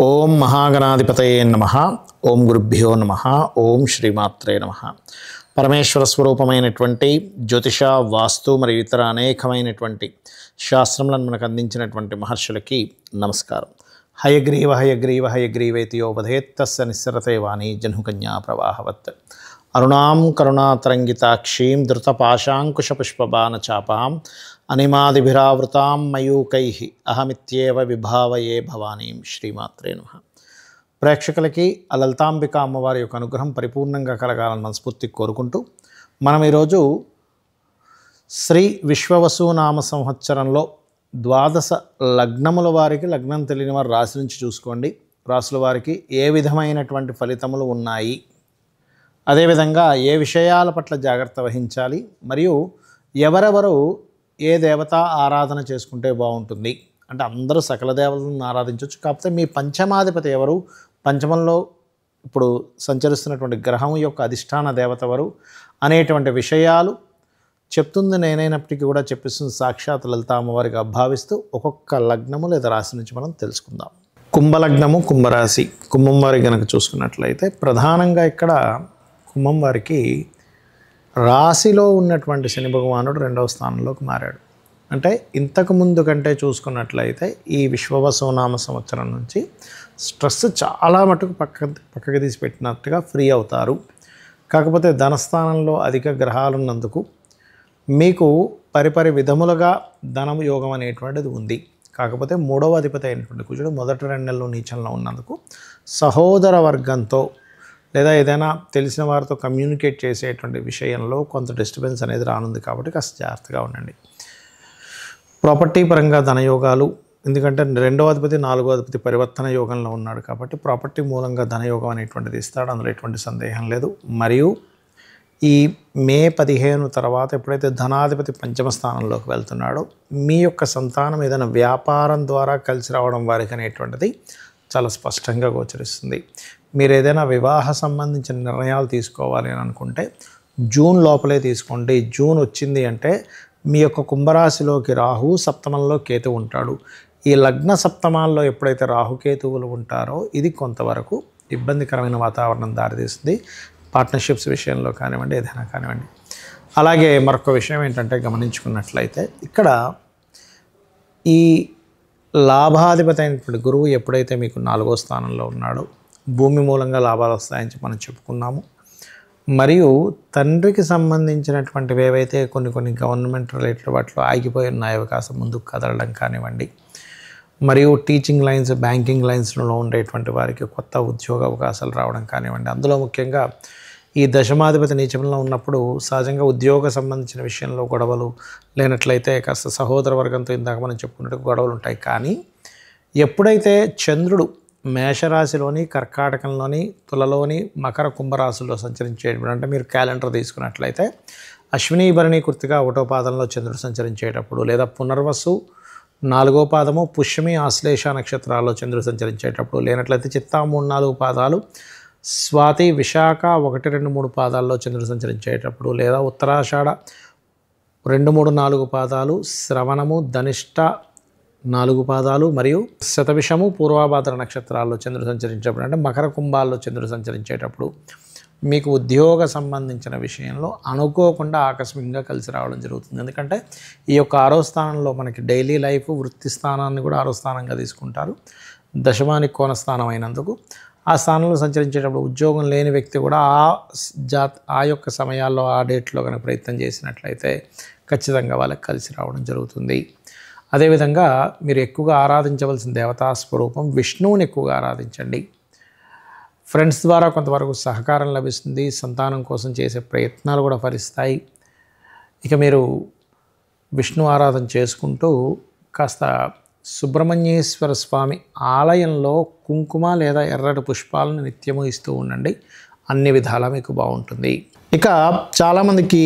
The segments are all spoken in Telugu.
ఓం మహాగణాధిపతయే నమః. ఓం గురుభ్యో నమః. ఓం శ్రీమాత్రే నమః. పరమేశ్వర స్వరూపమైనటువంటి జ్యోతిష, వాస్తు మరియు ఇతర అనేకమైనటువంటి శాస్త్రములను మనకు అందించినటువంటి మహర్షులకి నమస్కారం. హయగ్రీవ హయగ్రీవ హయగ్రీవేతియోపధేత్తస్య నిస్సరతే వాణి జహ్నుకన్యా ప్రవాహవత్. అరుణాం కరుణాతరంగితాక్షీం ధృతపాశాంకుశపుష్పబాణచాపాం అనిమాదిభిరావృతాం మయూకైః అహమిత్యేవ విభావయే భవానీం. శ్రీమాత్రే నమః. ప్రేక్షకులకి ఆ లలితాంబిక అమ్మవారి యొక్క అనుగ్రహం పరిపూర్ణంగా కలగాలని మనస్ఫూర్తిగా కోరుకుంటూ మనం ఈరోజు శ్రీ విశ్వవసునామ సంవత్సరంలో ద్వాదశ లగ్నముల వారికి, లగ్నం తెలియని వారి రాశి నుంచి చూసుకోండి, రాశుల వారికి ఏ విధమైనటువంటి ఫలితములు ఉన్నాయి, అదేవిధంగా ఏ విషయాల పట్ల జాగ్రత్త వహించాలి, మరియు ఎవరెవరు ఏ దేవత ఆరాధన చేసుకుంటే బాగుంటుంది అంటే అందరూ సకల దేవతలను ఆరాధించవచ్చు. కాకపోతే మీ పంచమాధిపతి ఎవరు, పంచమంలో ఇప్పుడు సంచరిస్తున్నటువంటి గ్రహం యొక్క అధిష్టాన దేవత ఎవరు అనేటువంటి విషయాలు చెప్తుంది నేనైనప్పటికీ కూడా చెప్పిస్తుంది సాక్షాత్ లలిత అమ్మవారిగా భావిస్తూ ఒక్కొక్క లగ్నము లేదా రాశి నుంచి మనం తెలుసుకుందాం. కుంభలగ్నము, కుంభరాశి. కుంభం వారికి కనుక చూసుకున్నట్లయితే ప్రధానంగా ఇక్కడ కుంభం వారికి రాశిలో ఉన్నటువంటి శని భగవానుడు 2వ స్థానంలోకి మారాడు. అంటే ఇంతకు ముందు కంటే చూసుకున్నట్లయితే ఈ విశ్వవసునామ సంవత్సరం నుంచి స్ట్రెస్ చాలా మటుకు పక్కకి తీసి పెట్టినట్టుగా ఫ్రీ అవుతారు. కాకపోతే ధనస్థానంలో అధిక గ్రహాలు ఉన్నందుకు మీకు పరిపరి విధములుగా ధనం యోగం అనేటువంటిది ఉంది. కాకపోతే 3వ అధిపతి అయినటువంటి కుజుడు మొదటి 2 నెలలు నీచంలో ఉన్నందుకు సహోదర వర్గంతో లేదా ఏదైనా తెలిసిన వారితో కమ్యూనికేట్ చేసేటువంటి విషయంలో కొంత డిస్టర్బెన్స్ అనేది రానుంది. కాబట్టి కాస్త జాగ్రత్తగా ఉండండి. ప్రాపర్టీ పరంగా ధనయోగాలు, ఎందుకంటే 2వ అధిపతి 4వ అధిపతి పరివర్తన యోగంలో ఉన్నాడు కాబట్టి ప్రాపర్టీ మూలంగా ధనయోగం అనేటువంటిది ఇస్తాడు, అందులో ఎటువంటి సందేహం లేదు. మరియు ఈ మే 15 తర్వాత ఎప్పుడైతే ధనాధిపతి పంచమ స్థానంలోకి వెళ్తున్నాడో మీ యొక్క సంతానం ఏదైనా వ్యాపారం ద్వారా కలిసి రావడం వారికి అనేటువంటిది చాలా స్పష్టంగా గోచరిస్తుంది. మీరు ఏదైనా వివాహ సంబంధించిన నిర్ణయాలు తీసుకోవాలి అని అనుకుంటే జూన్ లోపలే తీసుకోండి. జూన్ వచ్చింది అంటే మీ యొక్క కుంభరాశిలోకి రాహు, సప్తమంలో కేతు ఉంటాడు. ఈ లగ్న సప్తమాల్లో ఎప్పుడైతే రాహుకేతువులు ఉంటారో ఇది కొంతవరకు ఇబ్బందికరమైన వాతావరణం దారితీస్తుంది. పార్ట్నర్షిప్స్ విషయంలో కానివ్వండి, ఏదైనా కానివ్వండి. అలాగే మరొక విషయం ఏంటంటే గమనించుకున్నట్లయితే ఇక్కడ ఈ లాభాధిపతి అయినటువంటి గురువు ఎప్పుడైతే మీకు 4వ స్థానంలో ఉన్నాడో భూమి మూలంగా లాభాలు వస్తాయని మనం చెప్పుకున్నాము. మరియు తండ్రికి సంబంధించినటువంటివి ఏవైతే కొన్ని గవర్నమెంట్ రిలేటెడ్ వాటిలో ఆగిపోయి ఉన్నాయో అవకాశం ముందుకు కదలడం కానివ్వండి, మరియు టీచింగ్ లైన్స్, బ్యాంకింగ్ లైన్స్లో ఉండేటువంటి వారికి కొత్త ఉద్యోగ అవకాశాలు రావడం కానివ్వండి. అందులో ముఖ్యంగా ఈ దశమాధిపతి నీచంలో ఉన్నప్పుడు సహజంగా ఉద్యోగ సంబంధించిన విషయంలో గొడవలు లేనట్లయితే కాస్త సహోదర వర్గంతో ఇందాక మనం చెప్పుకున్నట్టు గొడవలు ఉంటాయి. కానీ ఎప్పుడైతే చంద్రుడు మేషరాశిలోని, కర్కాటకంలోని, తులలోని, మకర కుంభరాశుల్లో సంచరించేటప్పుడు అంటే మీరు క్యాలెండర్ తీసుకున్నట్లయితే అశ్విని, భరణి, కృత్తిక 1వ పాదంలో చంద్రుడు సంచరించేటప్పుడు, లేదా పునర్వసు 4వ పాదము, పుష్యమి, ఆశ్లేష నక్షత్రాల్లో చంద్రుడు సంచరించేటప్పుడు, లేనట్లయితే చిత్తా 3, 4 పాదాలు, స్వాతి, విశాఖ 1, 2, 3 పాదాల్లో చంద్రుడు సంచరించేటప్పుడు, లేదా ఉత్తరాషాఢ 2, 3, 4 పాదాలు, శ్రవణము, ధనిష్ట 4 పాదాలు, మరియు శతభిషము, పూర్వాభాద్ర నక్షత్రాల్లో చంద్రుడు సంచరించేటప్పుడు అంటే మకర కుంభాల్లో చంద్రుడు సంచరించేటప్పుడు మీకు ఉద్యోగ సంబంధించిన విషయంలో అనుకోకుండా ఆకస్మికంగా కలిసి రావడం జరుగుతుంది. ఎందుకంటే ఈ యొక్క 6వ స్థానంలో మనకి డైలీ లైఫ్, వృత్తి స్థానాన్ని కూడా 6వ స్థానంగా తీసుకుంటారు. దశమానికి కోణ స్థానం అయినందుకు ఆ స్థానంలో సంచరించేటప్పుడు ఉద్యోగం లేని వ్యక్తి కూడా ఆ యొక్క సమయాల్లో ఆ డేట్లో కనుక ప్రయత్నం చేసినట్లయితే ఖచ్చితంగా వాళ్ళకి కలిసి రావడం జరుగుతుంది. అదేవిధంగా మీరు ఎక్కువగా ఆరాధించవలసిన దేవతా స్వరూపం విష్ణువుని ఎక్కువగా ఆరాధించండి. ఫ్రెండ్స్ ద్వారా కొంతవరకు సహకారం లభిస్తుంది. సంతానం కోసం చేసే ప్రయత్నాలు కూడా ఫలిస్తాయి. ఇక మీరు విష్ణు ఆరాధన చేసుకుంటూ కాస్త సుబ్రహ్మణ్యేశ్వర స్వామి ఆలయంలో కుంకుమ లేదా ఎర్రటి పుష్పాలను నిత్యము ఇస్తూ ఉండండి. అన్ని విధాలా మీకు బాగుంటుంది. ఇక చాలామందికి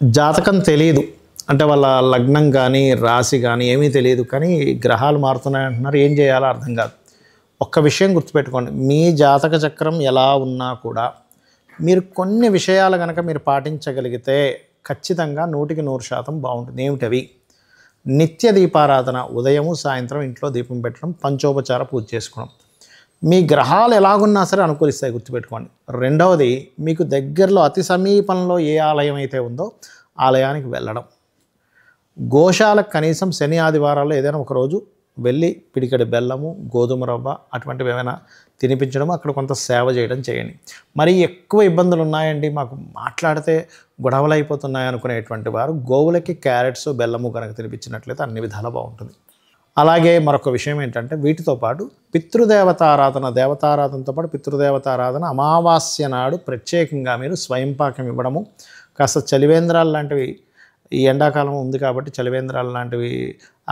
జాతకం తెలియదు, అంటే వాళ్ళ లగ్నం కానీ రాశి కానీ ఏమీ తెలియదు, కానీ గ్రహాలు మారుతున్నాయి అంటున్నారు, ఏం చేయాలో అర్థం కాదు. ఒక్క విషయం గుర్తుపెట్టుకోండి, మీ జాతక చక్రం ఎలా ఉన్నా కూడా మీరు కొన్ని విషయాలు కనుక మీరు పాటించగలిగితే ఖచ్చితంగా 100% బాగుంటుంది. ఏమిటవి? నిత్య దీపారాధన ఉదయము సాయంత్రం ఇంట్లో దీపం పెట్టడం, పంచోపచార పూజ చేసుకోవడం. మీ గ్రహాలు ఎలాగున్నా సరే అనుకూలిస్తాయి, గుర్తుపెట్టుకోండి. రెండవది, మీకు దగ్గరలో అతి సమీపంలో ఏ ఆలయం అయితే ఉందో ఆలయానికి వెళ్ళడం. గోశాలకు కనీసం శని ఆదివారాల్లో ఏదైనా ఒకరోజు వెళ్ళి పిడికెడు బెల్లము, గోధుమ రవ్వ అటువంటివి ఏమైనా తినిపించడం, అక్కడ కొంత సేవ చేయడం చేయండి. మరి ఎక్కువ ఇబ్బందులు ఉన్నాయండి, మాకు మాట్లాడితే గొడవలు అయిపోతున్నాయి అనుకునేటువంటి వారు గోవులకి క్యారెట్స్, బెల్లము కనుక తినిపించినట్లయితే అన్ని విధాలా బాగుంటుంది. అలాగే మరొక విషయం ఏంటంటే, వీటితో పాటు దేవతారాధనతో పాటు పితృదేవతారాధన అమావాస్య నాడు ప్రత్యేకంగా మీరు స్వయంపాకం ఇవ్వడము, కాస్త చలివేంద్రాలు లాంటివి, ఈ ఎండాకాలం ఉంది కాబట్టి చలివేంద్రాలు లాంటివి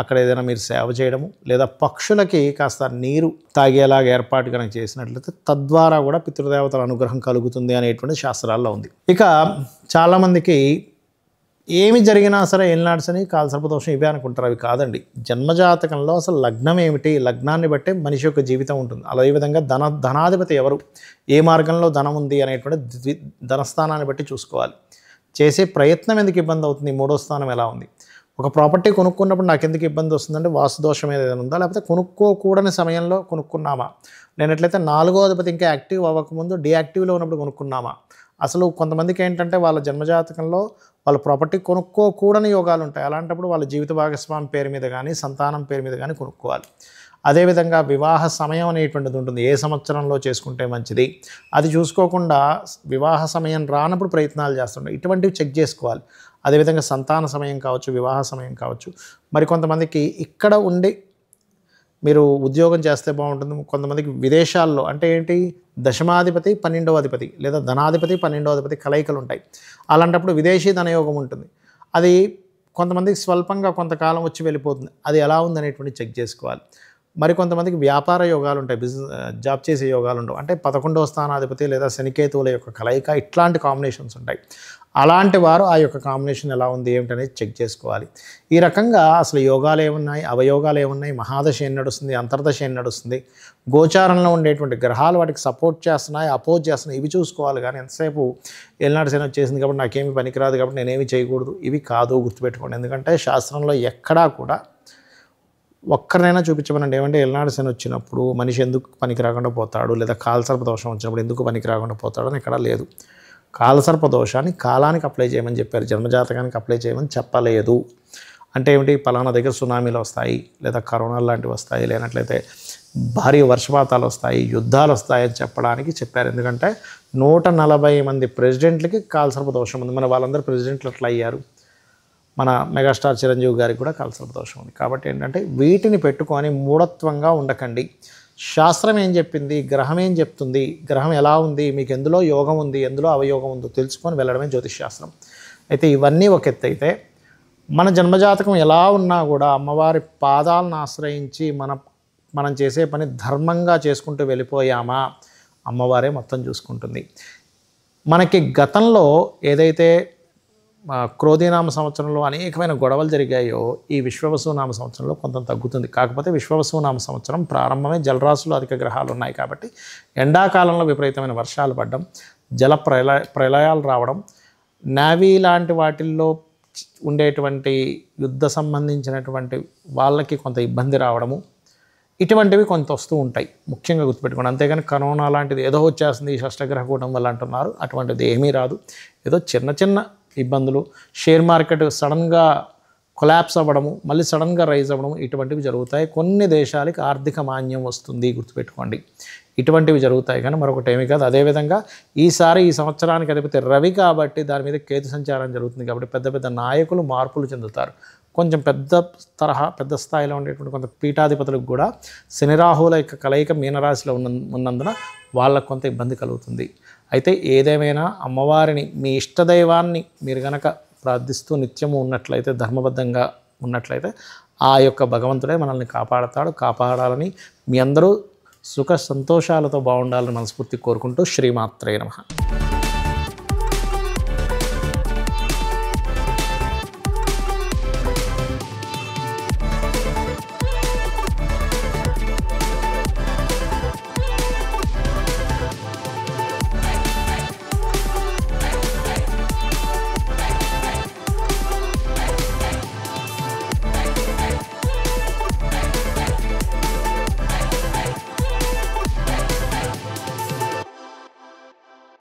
అక్కడ ఏదైనా మీరు సేవ చేయడము, లేదా పక్షులకి కాస్త నీరు తాగేలాగా ఏర్పాటు కనుక చేసినట్లయితే తద్వారా కూడా పితృదేవతల అనుగ్రహం కలుగుతుంది అనేటువంటి శాస్త్రాల్లో ఉంది. ఇక చాలామందికి ఏమి జరిగినా సరే ఏలినాడ్సని, కాలసర్పదోషం ఇవే అనుకుంటారు. అవి కాదండి. జన్మజాతకంలో అసలు లగ్నం ఏమిటి, లగ్నాన్ని బట్టే మనిషి యొక్క జీవితం ఉంటుంది. అదేవిధంగా ధనాధిపతి ఎవరు, ఏ మార్గంలో ధనం ఉంది అనేటువంటి ధనస్థానాన్ని బట్టి చూసుకోవాలి. చేసే ప్రయత్నం ఎందుకు ఇబ్బంది అవుతుంది, మూడో స్థానం ఎలా ఉంది. ఒక ప్రాపర్టీ కొనుక్కున్నప్పుడు నాకు ఎందుకు ఇబ్బంది వస్తుందంటే వాస్తుదోషం ఏదైనా ఉందా, లేకపోతే కొనుక్కోకూడని సమయంలో కొనుక్కున్నామా, లేనట్లయితే 4వ అధిపతి ఇంకా యాక్టివ్ అవ్వకముందు డియాక్టివ్లో ఉన్నప్పుడు కొనుక్కున్నామా. అసలు కొంతమందికి ఏంటంటే వాళ్ళ జన్మజాతకంలో వాళ్ళ ప్రాపర్టీ కొనుక్కోకూడని యోగాలు ఉంటాయి. అలాంటప్పుడు వాళ్ళ జీవిత భాగస్వామి పేరు మీద కానీ సంతానం పేరు మీద కానీ కొనుక్కోవాలి. అదేవిధంగా వివాహ సమయం అనేటువంటిది ఉంటుంది, ఏ సంవత్సరంలో చేసుకుంటే మంచిది అది చూసుకోకుండా వివాహ సమయం రానప్పుడు ప్రయత్నాలు చేస్తుంటాయి. ఇటువంటివి చెక్ చేసుకోవాలి. అదేవిధంగా సంతాన సమయం కావచ్చు, వివాహ సమయం కావచ్చు. మరి కొంతమందికి ఇక్కడ ఉండి మీరు ఉద్యోగం చేస్తే బాగుంటుంది. కొంతమందికి విదేశాల్లో అంటే ఏంటి, దశమాధిపతి 12వ అధిపతి లేదా ధనాధిపతి 12వ అధిపతి కలయికలు ఉంటాయి. అలాంటప్పుడు విదేశీ ధనయోగం ఉంటుంది. అది కొంతమందికి స్వల్పంగా కొంతకాలం వచ్చి వెళ్ళిపోతుంది. అది ఎలా ఉందనేటువంటి చెక్ చేసుకోవాలి. మరి కొంతమందికి వ్యాపార యోగాలు ఉంటాయి, జాబ్ చేసే యోగాలు ఉండవు. అంటే 11వ స్థానాధిపతి లేదా శనికేతువుల యొక్క కలయిక, ఇట్లాంటి కాంబినేషన్స్ ఉంటాయి. అలాంటి వారు ఆ యొక్క కాంబినేషన్ ఎలా ఉంది ఏమిటనేది చెక్ చేసుకోవాలి. ఈ రకంగా అసలు యోగాలు ఏమున్నాయి, అవయోగాలు ఏమున్నాయి, మహాదశ ఏం నడుస్తుంది, అంతర్దశ ఏం నడుస్తుంది, గోచారంలో ఉండేటువంటి గ్రహాలు వాటికి సపోర్ట్ చేస్తున్నాయి, అపోజ్ చేస్తున్నాయి, ఇవి చూసుకోవాలి. కానీ ఎంతసేపు ఏలినాటి శని వచ్చేసింది కాబట్టి నాకేమి పనికిరాదు కాబట్టి నేనేమి చేయకూడదు, ఇవి కాదు, గుర్తుపెట్టుకోండి. ఎందుకంటే శాస్త్రంలో ఎక్కడా కూడా ఒక్కరినైనా చూపించమనండి. ఏమంటే ఏలినాటి శని వచ్చినప్పుడు మనిషి ఎందుకు పనికి రాకుండా పోతాడు, లేదా కాలసర్ప దోషం వచ్చినప్పుడు ఎందుకు పనికి రాకుండా పోతాడు అని ఎక్కడా లేదు. కాలసర్ప దోషాన్ని కాలానికి అప్లై చేయమని చెప్పారు, జన్మజాతకానికి అప్లై చేయమని చెప్పలేదు. అంటే ఏమిటి, పలానా దగ్గర సునామీలు వస్తాయి, లేదా కరోనా లాంటివి వస్తాయి, లేనట్లయితే భారీ వర్షపాతాలు వస్తాయి, యుద్ధాలు వస్తాయని చెప్పడానికి చెప్పారు. ఎందుకంటే 140 మంది ప్రెసిడెంట్లకి కాలసర్ప దోషం ఉంది. మన వాళ్ళందరూ ప్రెసిడెంట్లు అట్లా అయ్యారు. మన మెగాస్టార్ చిరంజీవి గారికి కూడా కాలసర్ప దోషం ఉంది. కాబట్టి ఏంటంటే వీటిని పెట్టుకొని మూఢత్వంగా ఉండకండి. శాస్త్రం ఏం చెప్పింది, గ్రహం ఏం చెప్తుంది, గ్రహం ఎలా ఉంది, మీకు ఎందులో యోగం ఉంది, ఎందులో అవయోగం ఉందో తెలుసుకొని వెళ్ళడమే జ్యోతిష్ శాస్త్రం. అయితే ఇవన్నీ ఒక ఎత్తు అయితే, మన జన్మజాతకం ఎలా ఉన్నా కూడా అమ్మవారి పాదాలను ఆశ్రయించి మనం చేసే పని ధర్మంగా చేసుకుంటూ వెళ్ళిపోయామా, అమ్మవారే మొత్తం చూసుకుంటుంది. మనకి గతంలో ఏదైతే క్రోధీనామ సంవత్సరంలో అనేకమైన గొడవలు జరిగాయో, ఈ విశ్వవసునామ సంవత్సరంలో కొంత తగ్గుతుంది. కాకపోతే విశ్వవసునామ సంవత్సరం ప్రారంభమే జలరాశులు అధిక గ్రహాలు ఉన్నాయి కాబట్టి ఎండాకాలంలో విపరీతమైన వర్షాలు పడడం, ప్రళయాలు రావడం, నేవీ లాంటి వాటిల్లో ఉండేటువంటి యుద్ధ సంబంధించినటువంటి వాళ్ళకి కొంత ఇబ్బంది రావడము, ఇటువంటివి కొంత వస్తూ ఉంటాయి. ముఖ్యంగా గుర్తుపెట్టుకోండి. అంతేగాని కరోనా లాంటిది ఏదో వచ్చేస్తుంది ఈ షష్టగ్రహ కూటం వల్ల అంటున్నారు, అటువంటిది ఏమీ రాదు. ఏదో చిన్న చిన్న ఇబ్బందులు, షేర్ మార్కెట్ సడన్గా కొలాప్స్ అవ్వడము, మళ్ళీ సడన్గా రైజ్ అవ్వడము, ఇటువంటివి జరుగుతాయి. కొన్ని దేశాలకి ఆర్థిక మాన్యం వస్తుంది, గుర్తుపెట్టుకోండి. ఇటువంటివి జరుగుతాయి కానీ మరొకటి ఏమీ కాదు. అదేవిధంగా ఈ సంవత్సరానికి అధిపతి రవి కాబట్టి దాని మీద కేతు సంచారం జరుగుతుంది కాబట్టి పెద్ద పెద్ద నాయకులు మార్పులు చెందుతారు. కొంచెం పెద్ద స్థాయిలో ఉండేటువంటి కొంత పీఠాధిపతులకు కూడా శని రాహువుల యొక్క కలయిక మీనరాశిలో ఉన్నందున వాళ్ళకు కొంత ఇబ్బంది కలుగుతుంది. అయితే ఏదేమైనా అమ్మవారిని, మీ ఇష్టదైవాన్ని మీరు గనక ప్రార్థిస్తూ నిత్యము ఉన్నట్లయితే, ధర్మబద్ధంగా ఉన్నట్లయితే ఆ యొక్క భగవంతుడే మనల్ని కాపాడాలని మీ అందరూ సుఖ సంతోషాలతో బాగుండాలని మనస్ఫూర్తి కోరుకుంటూ శ్రీమాత్రే నమః.